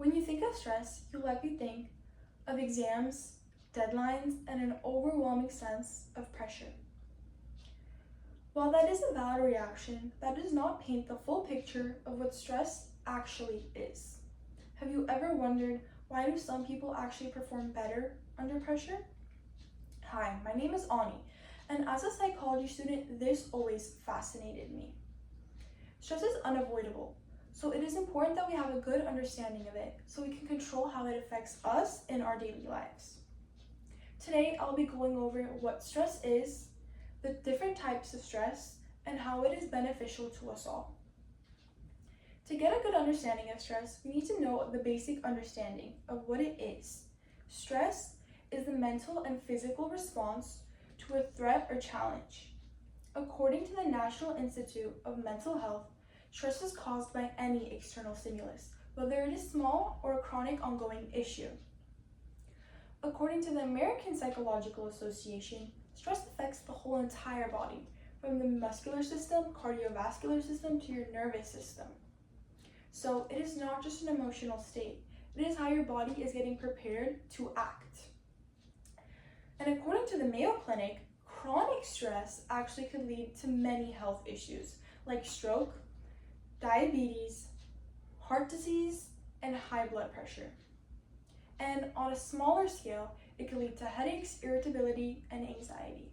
When you think of stress, you likely think of exams, deadlines, and an overwhelming sense of pressure. While that is a valid reaction, that does not paint the full picture of what stress actually is. Have you ever wondered, why do some people actually perform better under pressure? Hi, my name is Ani, and as a psychology student, this always fascinated me. Stress is unavoidable, so it is important that we have a good understanding of it so we can control how it affects us in our daily lives. Today, I'll be going over what stress is, the different types of stress, and how it is beneficial to us all. To get a good understanding of stress, we need to know the basic understanding of what it is. Stress is the mental and physical response to a threat or challenge. According to the National Institute of Mental Health, stress is caused by any external stimulus, whether it is small or a chronic ongoing issue. According to the American Psychological Association, stress affects the whole entire body, from the muscular system, cardiovascular system, to your nervous system. So it is not just an emotional state, it is how your body is getting prepared to act. And according to the Mayo Clinic, chronic stress actually could lead to many health issues like stroke, diabetes, heart disease, and high blood pressure. And on a smaller scale, it can lead to headaches, irritability, and anxiety.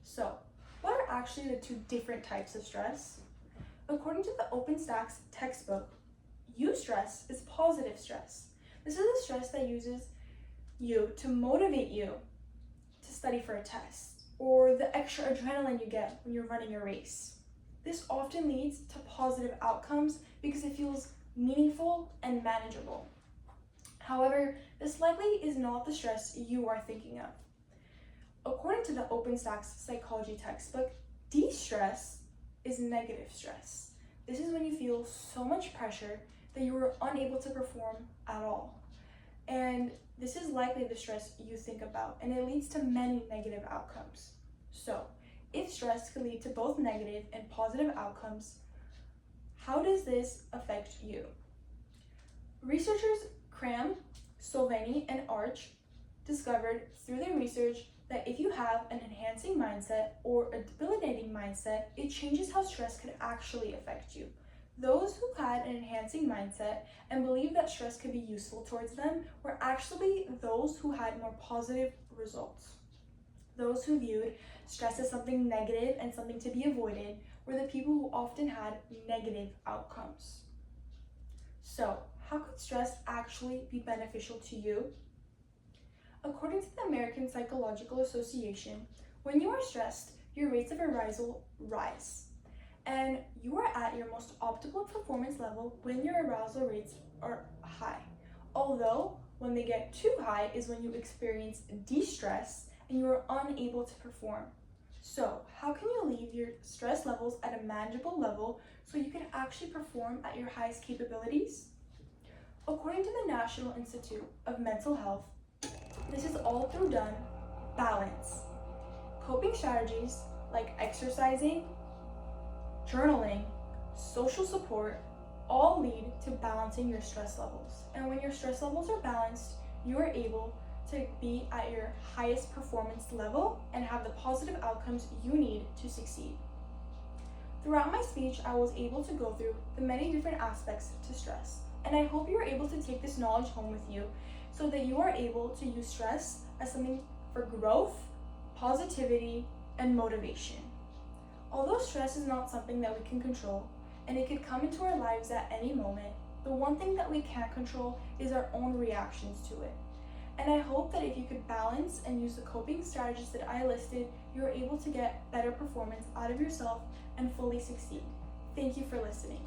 So, what are actually the two different types of stress? According to the OpenStax textbook, eustress is positive stress. This is the stress that uses you to motivate you to study for a test, or the extra adrenaline you get when you're running a race. This often leads to positive outcomes because it feels meaningful and manageable. However, this likely is not the stress you are thinking of. According to the OpenStax psychology textbook, de-stress is negative stress. This is when you feel so much pressure that you are unable to perform at all. And this is likely the stress you think about, and it leads to many negative outcomes. So, if stress can lead to both negative and positive outcomes, how does this affect you? Researchers Cram, Solveni, and Arch discovered through their research that if you have an enhancing mindset or a debilitating mindset, it changes how stress could actually affect you. Those who had an enhancing mindset and believed that stress could be useful towards them were actually those who had more positive results. Those who viewed stress as something negative and something to be avoided were the people who often had negative outcomes. So, how could stress actually be beneficial to you? According to the American Psychological Association, when you are stressed, your rates of arousal rise. And you are at your most optimal performance level when your arousal rates are high. Although, when they get too high is when you experience de-stress and you are unable to perform. So, how can you leave your stress levels at a manageable level so you can actually perform at your highest capabilities? According to the National Institute of Mental Health, this is all through balance. Coping strategies like exercising, journaling, social support, all lead to balancing your stress levels. And when your stress levels are balanced, you are able to be at your highest performance level and have the positive outcomes you need to succeed. Throughout my speech, I was able to go through the many different aspects to stress, and I hope you are able to take this knowledge home with you so that you are able to use stress as something for growth, positivity, and motivation. Although stress is not something that we can control, and it could come into our lives at any moment, the one thing that we can't control is our own reactions to it. And I hope that if you could balance and use the coping strategies that I listed, you're able to get better performance out of yourself and fully succeed. Thank you for listening.